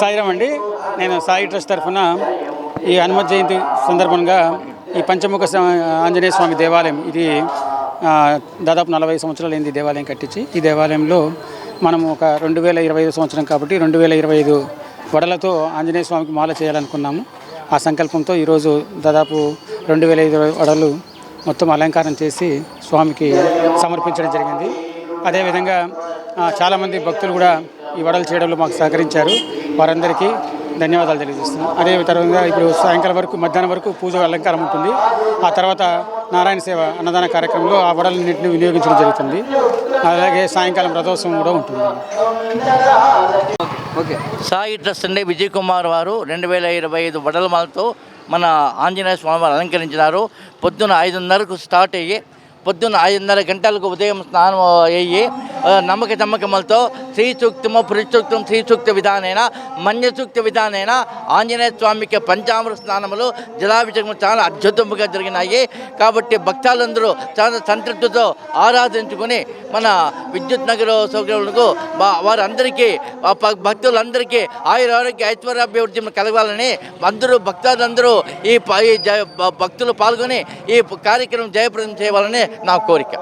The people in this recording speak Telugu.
సాయిరామ్ అండి. నేను సాయి ట్రస్ట్ తరఫున ఈ హనుమత్ జయంతి సందర్భంగా ఈ పంచముఖ ఆంజనేయ స్వామి దేవాలయం ఇది దాదాపు 40 సంవత్సరాలు అయింది దేవాలయం కట్టించి. ఈ దేవాలయంలో మనం ఒక 2025 సంవత్సరం కాబట్టి 2025 వడలతో ఆంజనేయ స్వామికి మాల చేయాలనుకున్నాము. ఆ సంకల్పంతో ఈరోజు దాదాపు 2025 వడలు మొత్తం అలంకారం చేసి స్వామికి సమర్పించడం జరిగింది. అదేవిధంగా చాలామంది భక్తులు కూడా ఈ వడలు చేయడంలో మాకు సహకరించారు. వారందరికీ ధన్యవాదాలు తెలియజేస్తున్నాం. అదే విధంగా ఇప్పుడు సాయంకాలం వరకు మధ్యాహ్నం వరకు పూజ అలంకారం ఉంటుంది. ఆ తర్వాత నారాయణ సేవ అన్నదాన కార్యక్రమంలో ఆ వడలన్నింటినీ వినియోగించడం జరుగుతుంది. అలాగే సాయంకాలం రథోత్సవం కూడా ఉంటుంది. ఓకే. సాయి ట్రస్ట్ అండి విజయ్ కుమార్ వారు 2025 వడల మాలతో మన ఆంజనేయ స్వామి వారు అలంకరించినారు. పొద్దున్న 5:30కు స్టార్ట్ అయ్యి పొద్దున్న 5:30 గంటలకు ఉదయం స్నానం అయ్యి నమ్మక నమ్మకములతో శ్రీ సూక్తము పురుషూక్తం శ్రీ సూక్త విధానైన మన్య సూక్త విధానైన ఆంజనేయ స్వామికి పంచామృత స్నానములు జలాభిషేకములు చాలా అద్భుతంగా జరిగినాయి. కాబట్టి భక్తులందరూ చాలా సంతృప్తితో ఆరాధించుకొని మన విద్యుత్ నగర సౌకర్యాలకు వారందరికీ భక్తులందరికీ ఆయురారోగ్య ఐశ్వర్యాభివృద్ధి కలగాలని భక్తులందరూ ఈ భక్తులు పాల్గొని ఈ కార్యక్రమం జయప్రదం చేయాలని నా కోరిక.